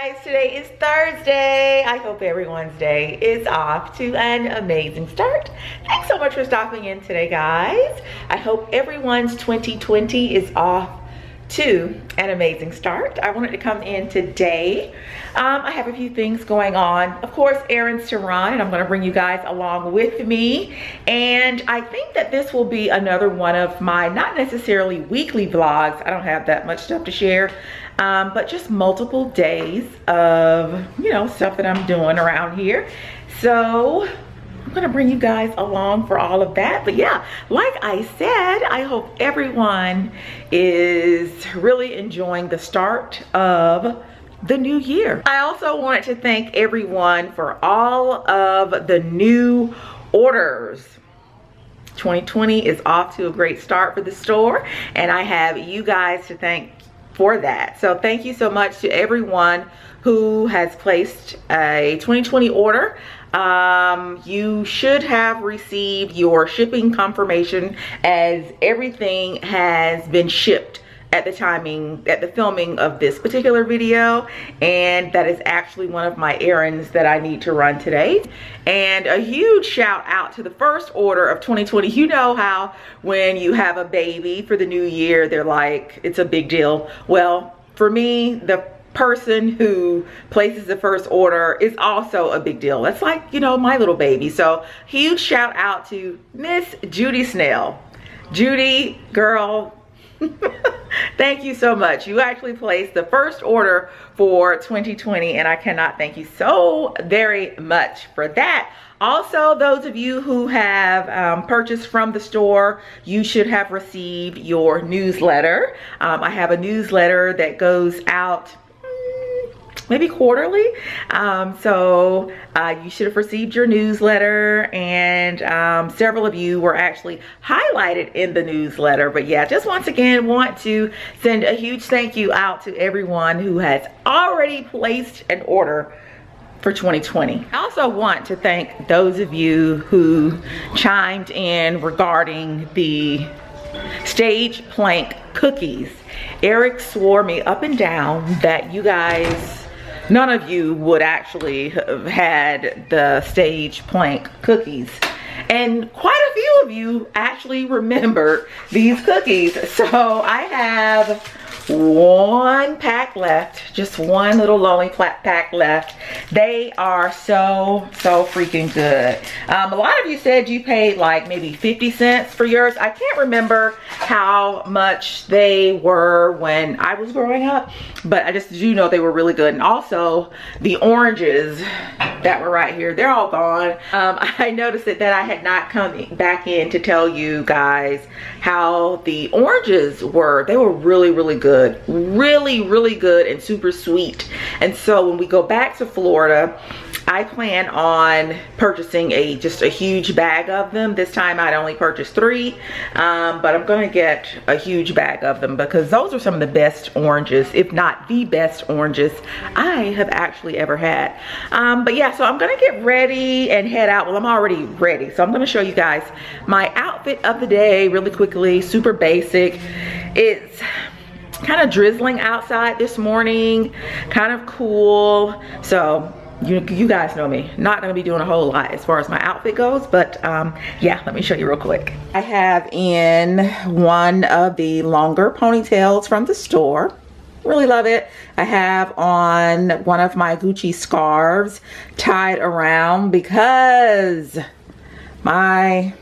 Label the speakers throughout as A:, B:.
A: Guys, today is Thursday. I hope everyone's day is off to an amazing start. Thanks so much for stopping in today, guys. I hope everyone's 2020 is off to an amazing start. I wanted to come in today. I have a few things going on. Of course, errands to run, and I'm going to bring you guys along with me. And I think that this will be another one of my, not necessarily weekly vlogs. I don't have that much stuff to share. But just multiple days of, stuff that I'm doing around here. So I'm gonna bring you guys along for all of that. But yeah, like I said, I hope everyone is really enjoying the start of the new year. I also wanted to thank everyone for all of the new orders. 2020 is off to a great start for the store, and I have you guys to thank for that. So thank you so much to everyone who has placed a 2020 order. You should have received your shipping confirmation, as everything has been shipped at the filming of this particular video, and that is actually one of my errands that I need to run today. And a huge shout out to the first order of 2020. You know how when you have a baby for the new year, they're like, it's a big deal. Well, for me, the person who places the first order is also a big deal. That's like, my little baby. So huge shout out to Miss Judy Snell. Judy, girl, thank you so much. You actually placed the first order for 2020, and I cannot thank you so very much for that. Also, those of you who have purchased from the store, you should have received your newsletter. I have a newsletter that goes out maybe quarterly. So you should have received your newsletter, and several of you were actually highlighted in the newsletter. But yeah, just once again want to send a huge thank you out to everyone who has already placed an order for 2020. I also want to thank those of you who chimed in regarding the stage plank cookies. Eric swore me up and down that you guys, none of you would actually have had the stage plank cookies. And quite a few of you actually remember these cookies. So I have one pack left, just one little lonely pack left. They are so freaking good. A lot of you said you paid like maybe 50 cents for yours. I can't remember how much they were when I was growing up, but I just do know they were really good. And also the oranges that were right here, they're all gone. I noticed that I had not come back in to tell you guys how the oranges were. They were really good. Really good and super sweet. And so when we go back to Florida, I plan on purchasing just a huge bag of them. This time I'd only purchased 3, but I'm gonna get a huge bag of them because those are some of the best oranges, if not the best oranges I have actually ever had. But yeah, so I'm gonna get ready and head out. Well, I'm already ready, so I'm gonna show you guys my outfit of the day really quickly. Super basic. It's kind of drizzling outside this morning, kind of cool. So you guys know me, not gonna be doing a whole lot as far as my outfit goes, but yeah, let me show you real quick. I have in one of the longer ponytails from the store. Really love it. I have on one of my Gucci scarves tied around because my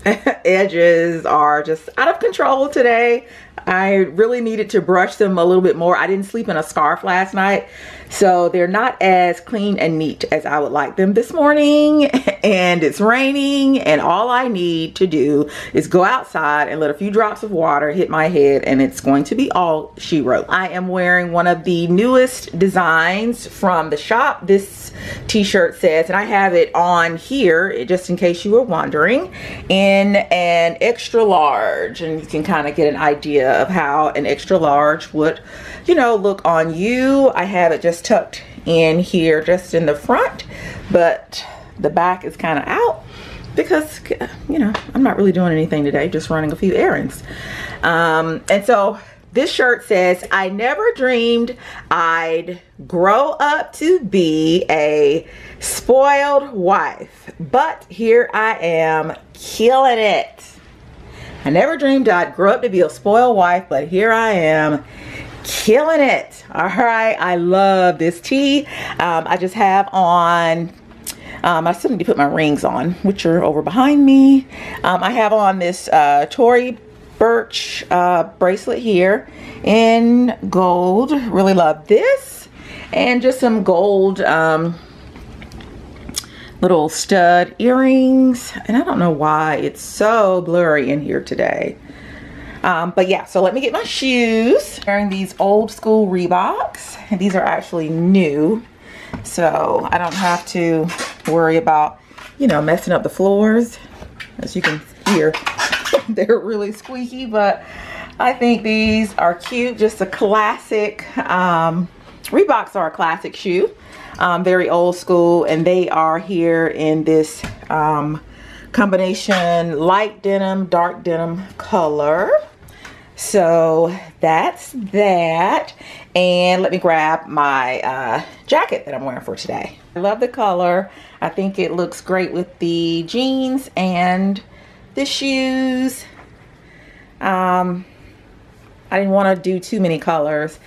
A: edges are just out of control today. I really needed to brush them a little bit more. I didn't sleep in a scarf last night, so they're not as clean and neat as I would like them this morning. And it's raining, and all I need to do is go outside and let a few drops of water hit my head, and it's going to be all she wrote. I am wearing one of the newest designs from the shop. This t-shirt says, and I have it on here just in case you were wondering, in an extra large, and you can kind of get an idea of how an extra large would, look on you. I have it just tucked in here, just in the front, but the back is kind of out because, I'm not really doing anything today, just running a few errands. And so This shirt says, I never dreamed I'd grow up to be a spoiled wife, but here I am killing it. I never dreamed I'd grow up to be a spoiled wife, but here I am killing it. All right, I love this tee. I just have on, I still need to put my rings on, which are over behind me. I have on this Tory Burch bracelet here in gold. Really love this. And just some gold little stud earrings. And I don't know why it's so blurry in here today. But yeah, so let me get my shoes. Wearing these old school Reeboks. And these are actually new. So I don't have to worry about, you know, messing up the floors. As you can hear, they're really squeaky, but I think these are cute. Just a classic, Reeboks are a classic shoe. Very old school, and they are here in this combination light denim, dark denim color. So that's that. And let me grab my jacket that I'm wearing for today. I love the color. I think it looks great with the jeans and the shoes. I didn't want to do too many colors.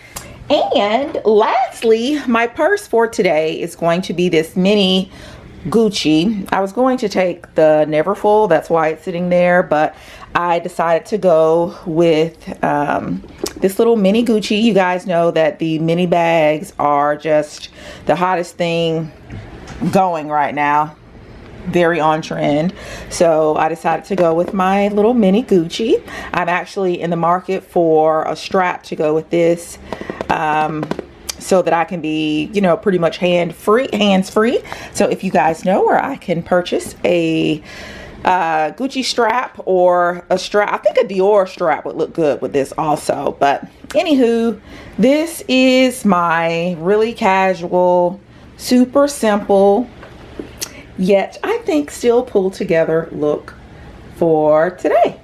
A: And lastly, my purse for today is going to be this mini Gucci. I was going to take the Neverfull, that's why it's sitting there, but I decided to go with this little mini Gucci. You guys know that the mini bags are just the hottest thing going right now. Very on trend. So I decided to go with my little mini Gucci. I'm actually in the market for a strap to go with this, so that I can be, you know, pretty much hands free. So if you guys know where I can purchase a Gucci strap or a strap, I think a Dior strap would look good with this also. But anywho, this is my really casual, super simple, yet I think still pulled together look for today.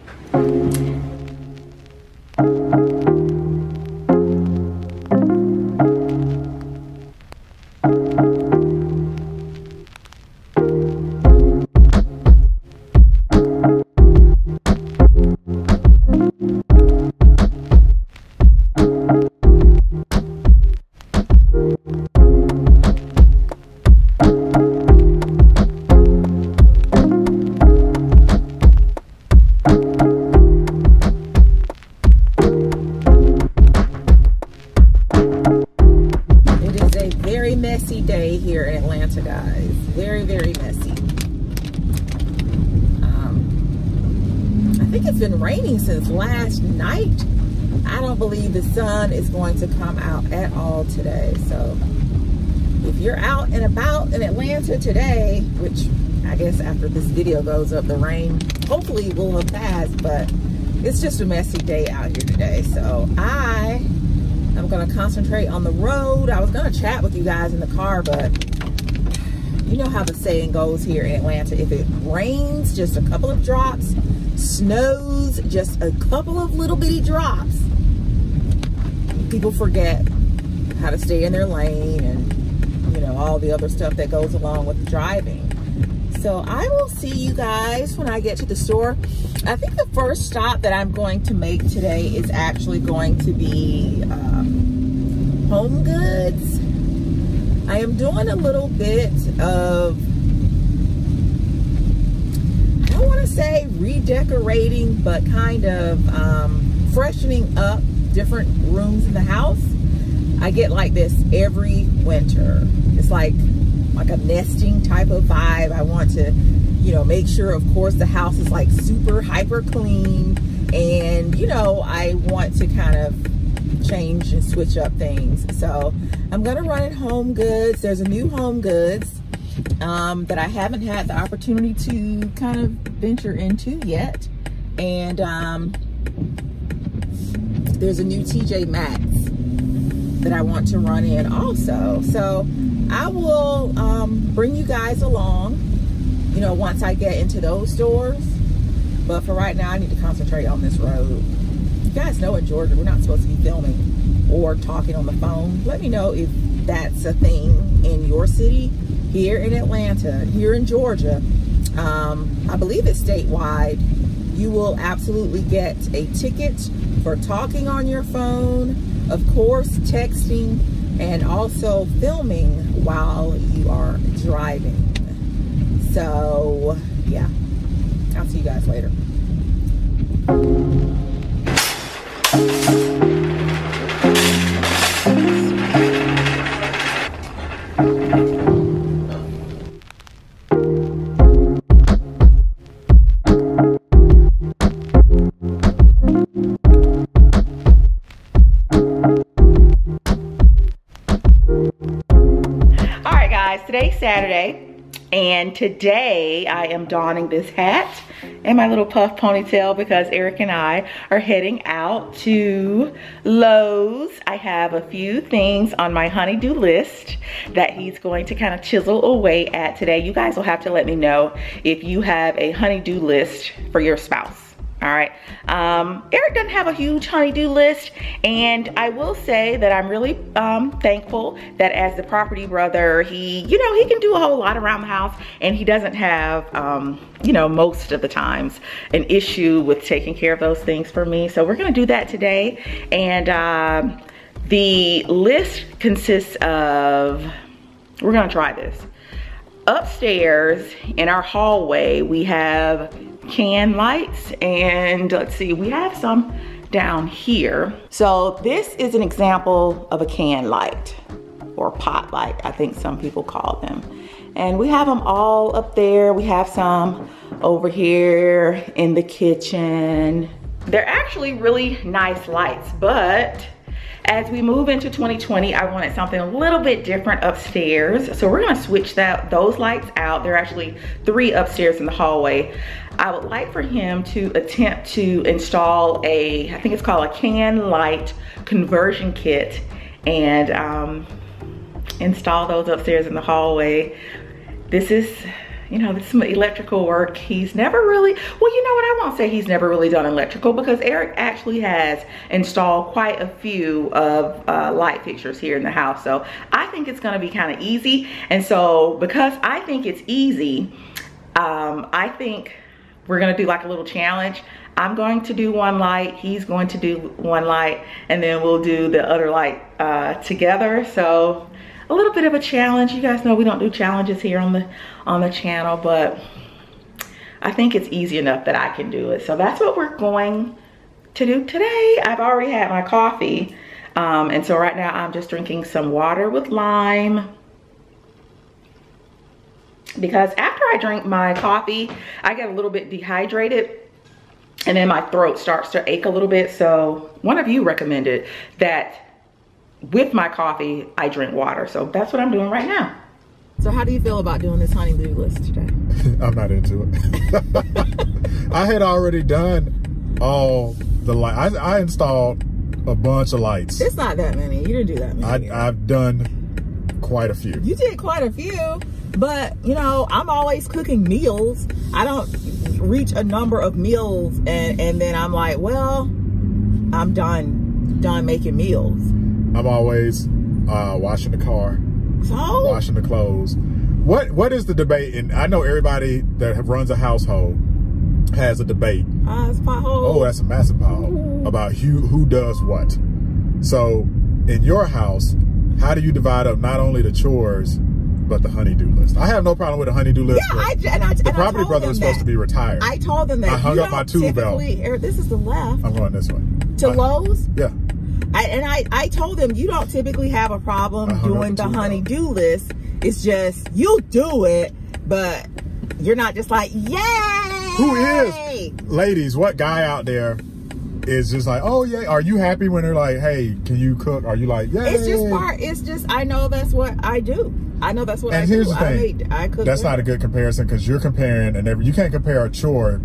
A: Messy day here in Atlanta, guys. Very, very messy. I think it's been raining since last night. I don't believe the sun is going to come out at all today. So if you're out and about in Atlanta today, which I guess after this video goes up, the rain hopefully will have passed, but it's just a messy day out here today. So I'm gonna concentrate on the road. I was gonna chat with you guys in the car, but you know how the saying goes here in Atlanta: if it rains just a couple of drops, snows just a couple of little bitty drops, people forget how to stay in their lane and, you know, all the other stuff that goes along with driving. So I will see you guys when I get to the store. I think the first stop that I'm going to make today is actually going to be Home Goods. I am doing a little bit of, I don't want to say redecorating, but kind of freshening up different rooms in the house. I get like this every winter. It's like a nesting type of vibe. I want to, you know, make sure, of course, the house is like super hyper clean, and, you know, I want to kind of change and switch up things. So I'm gonna run at Home Goods. There's a new Home Goods that I haven't had the opportunity to kind of venture into yet, and there's a new TJ Maxx that I want to run in also. So I will bring you guys along, you know, once I get into those stores. But for right now, I need to concentrate on this road. guys know in Georgia, we're not supposed to be filming or talking on the phone. Let me know if that's a thing in your city. Here in Atlanta, here in Georgia, I believe it's statewide, you will absolutely get a ticket for talking on your phone, of course, texting, and also filming while you are driving. So, yeah. I'll see you guys later. All right, guys, today's Saturday. And today I am donning this hat and my little puff ponytail because Eric and I are heading out to Lowe's. I have a few things on my honey-do list that he's going to kind of chisel away at today. You guys will have to let me know if you have a honey-do list for your spouse. All right, Eric doesn't have a huge honey-do list, and I will say that I'm really thankful that as the property brother, he can do a whole lot around the house, and he doesn't have, most of the times an issue with taking care of those things for me. So we're gonna do that today, and the list consists of, we're gonna try this. Upstairs in our hallway, we have can lights, and let's see, we have some down here. So this is an example of a can light, or pot light, I think some people call them. And we have them all up there. We have some over here in the kitchen. They're actually really nice lights, but as we move into 2020, I wanted something a little bit different upstairs. So we're gonna switch those lights out. There are actually 3 upstairs in the hallway. I would like for him to attempt to install I think it's called a can light conversion kit, and install those upstairs in the hallway. This is, this is some electrical work. He's never really, well, you know what, I won't say he's never really done electrical, because Eric actually has installed quite a few of light fixtures here in the house. So I think it's gonna be kind of easy. And so because I think it's easy, I think we're gonna do like a little challenge. I'm going to do one light, he's going to do one light, and then we'll do the other light together. So a little bit of a challenge. You guys know we don't do challenges here on the channel, but I think it's easy enough that I can do it. So that's what we're going to do today. I've already had my coffee, and so right now I'm just drinking some water with lime, because after I drink my coffee, I get a little bit dehydrated, and then my throat starts to ache a little bit. So one of you recommended that with my coffee, I drink water. So that's what I'm doing right now. So how do you feel about doing this honey-do list today?
B: I'm not into it. I had already done all the lights. I installed a bunch of lights.
A: It's not that many. You didn't do that many.
B: I've done quite a few. You
A: did quite a few, but I'm always cooking meals. I don't reach a number of meals and then I'm like, well, I'm done making meals.
B: I'm always washing the car, washing the clothes. What is the debate? And I know everybody that runs a household has a debate.
A: It's a pothole.
B: Oh, that's a massive pothole. About who does what. So in your house, how do you divide up not only the chores but the honey-do list? I have no problem with a honey-do list.
A: Yeah,
B: the property brother is supposed to be retired.
A: I told them that.
B: I hung up my tool belt.
A: This is the left.
B: I'm going this way.
A: To Lowe's?
B: Yeah.
A: I told them you don't typically have a problem doing the honey-do list. It's just you do it, but you're not just like, yay!
B: Who is? Ladies, what guy out there is just like, oh yeah, are you happy when they're like, hey, can you cook? Are you like, yeah?
A: It's just I know that's what I do. I know that's what I do. And here's the thing,
B: I cook. That's not a good comparison, because you're comparing, and you can't compare a chore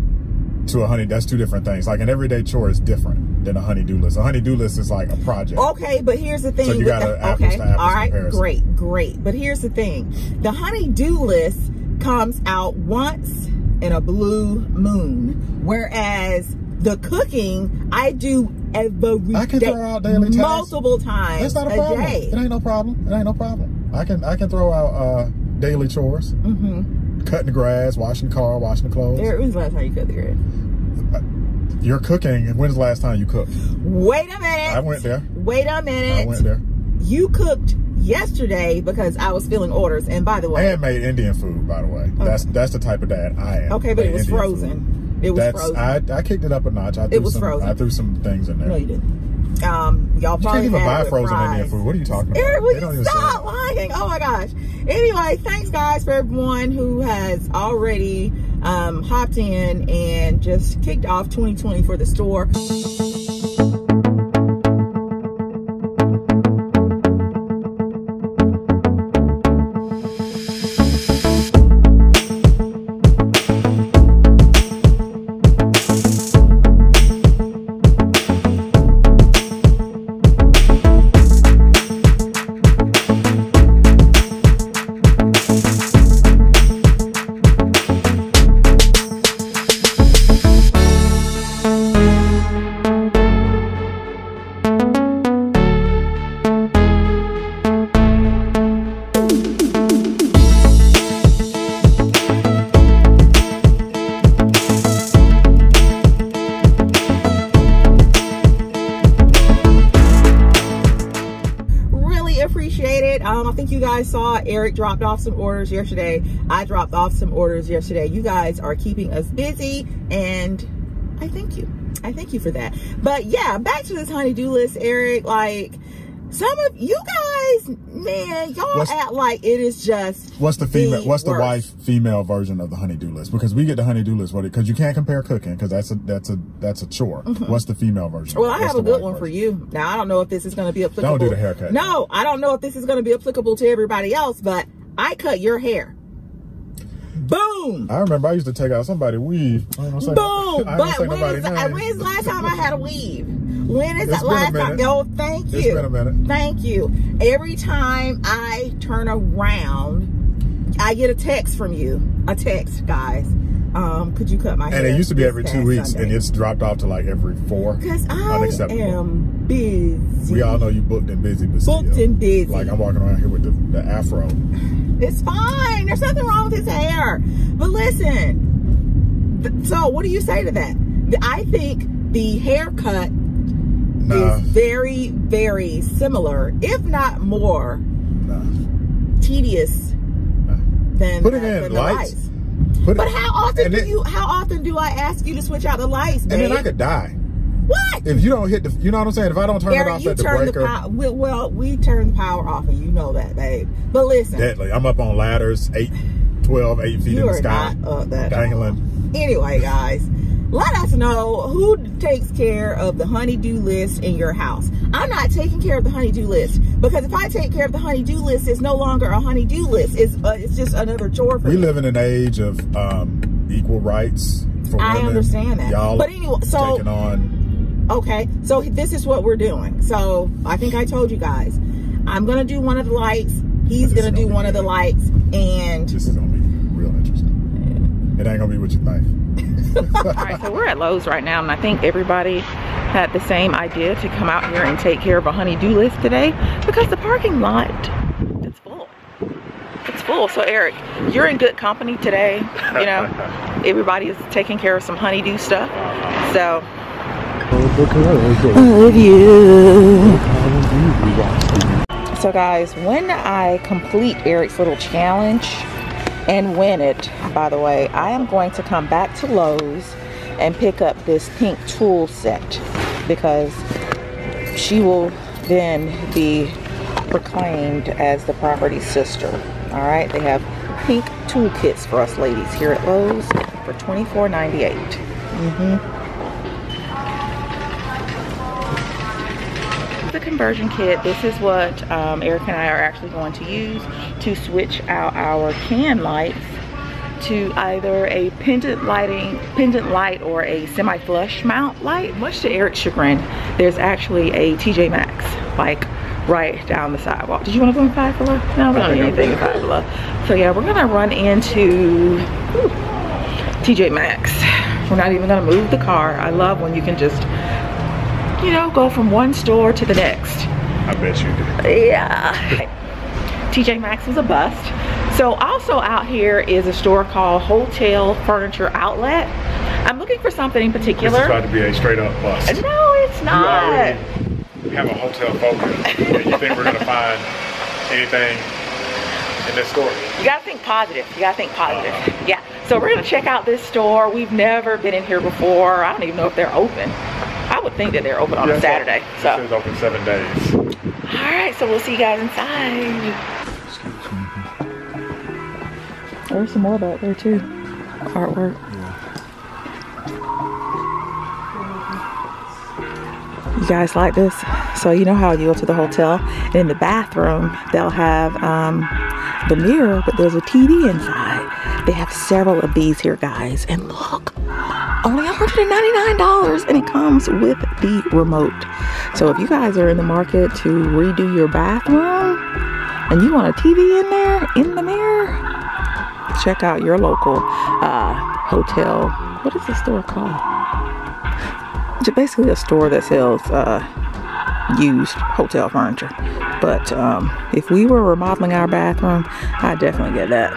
B: to a honey. That's two different things. Like an everyday chore is different than a honey-do list. A honey-do list is like a project.
A: Okay, but here's the thing.
B: So you got an apples to apples
A: all right,
B: comparison.
A: great. But here's the thing. The honey-do list comes out once in a blue moon, whereas the cooking I do
B: I can throw out daily tasks
C: multiple times.
B: That's not a problem.
C: day.
B: It ain't no problem. It ain't no problem. I can throw out daily chores. Cutting the grass, washing the car, washing the clothes.
C: When's the last time you cut the grass?
B: You're cooking. When's the last time you cooked?
C: Wait a minute.
B: I went there.
C: Wait a minute.
B: I went there.
C: You cooked yesterday because I was filling orders. And by the way,
B: and made Indian food. By the way, that's the type of dad I am.
C: Okay, but it was frozen. It was frozen.
B: I kicked it up a notch. I threw some things in there.
C: No, you didn't. Y'all probably
B: can't even buy frozen
C: fries.
B: Indian food. What are you talking about?
C: Eric, will you stop lying? Oh my gosh. Anyway, thanks guys for everyone who has already hopped in and just kicked off 2020 for the store. I think you guys saw Eric dropped off some orders yesterday. I dropped off some orders yesterday. You guys are keeping us busy, and I thank you. I thank you for that. But yeah, back to this honey-do list, Eric. Like, some of you guys, man, y'all act like it is just
B: what's the wife female version of the honey-do list? Because we get the honey-do list because you can't compare cooking because that's a chore. What's the female version?
C: Well, I have a good one for you. Now, I don't know if this is going to be applicable.
B: Don't do the haircut.
C: No, I don't know if this is going to be applicable to everybody else, but I cut your hair. Boom!
B: I remember I used to take out somebody's weave.
C: Boom! But when's the last time I had a weave? When is that last time? Oh, thank you.
B: It's been a minute.
C: Thank you. Every time I turn around, I get a text from you. A text, guys. Could you cut my hair?
B: And it used to be every 2 weeks,
C: Sunday?
B: and it's dropped off to like every 4.
C: Because I am busy.
B: We all know you booked and busy.
C: Booked and busy.
B: Like I'm walking around here with the afro.
C: It's fine. There's nothing wrong with his hair. But listen, so what do you say to that? I think the haircut is very, very similar, if not more tedious than the lights. But how often do I ask you to switch out the lights, babe?
B: And then I could die.
C: What?
B: If you don't hit you know what I'm saying? If I don't turn it off at the breaker.
C: Well, we turn the power off, and you know that, babe. But listen.
B: Deadly. I'm up on ladders, 8 feet in the sky. Dangling.
C: Anyway, guys, let us know who takes care of the honey-do list in your house. I'm not taking care of the honey-do list, because if I take care of the honey-do list, it's no longer a honey-do list. It's just another chore for me.
B: We live in an age of equal rights for women.
C: I understand that.
B: Y'all
C: but anyway, so
B: taking on.
C: Okay, so this is what we're doing. So I think I told you guys, I'm gonna do one of the lights. He's gonna do one of the lights, and
B: this is gonna be real interesting. It ain't gonna be what you think.
A: All right, so we're at Lowe's right now, and I think everybody had the same idea to come out here and take care of a honey-do list today because the parking lot is full. It's full. So Eric, you're in good company today. You know, everybody is taking care of some honey-do stuff. So. Love you. So guys, when I complete Eric's little challenge and win it, by the way, I am going to come back to Lowe's and pick up this pink tool set because she will then be proclaimed as the property sister. All right, they have pink tool kits for us ladies here at Lowe's for $24.98. The conversion kit. This is what Eric and I are actually going to use to switch out our can lights to either a pendant light or a semi-flush mount light. Much to Eric's chagrin, there's actually a TJ Maxx like right down the sidewalk. Did you want to go in Five Below? No, we don't need anything in Five Below. So yeah, we're gonna run into TJ Maxx. We're not even gonna move the car. I love when you can just you know, go from one store to the next.
B: I bet you did.
A: Yeah. TJ Maxx was a bust. So also out here is a store called Hotel Furniture Outlet. I'm looking for something in particular.
B: This is about to be a straight up bust.
A: No, it's not.
B: You have a hotel focus. You think we're gonna find anything in this store?
A: You gotta think positive. You gotta think positive. Yeah. So we're gonna check out this store. We've never been in here before. I don't even know if they're open. I would think that they're open on a Saturday. So
B: it's open 7 days.
A: All right, so we'll see you guys inside. There's some more back there too. Artwork. You guys like this? So you know how you go to the hotel, and in the bathroom they'll have the mirror, but there's a TV inside. They have several of these here, guys, and look, only $199, and it comes with the remote. So if you guys are in the market to redo your bathroom and you want a TV in there in the mirror, check out your local hotel. What is the store called? It's basically a store that sells used hotel furniture. But if we were remodeling our bathroom, I'd definitely get that.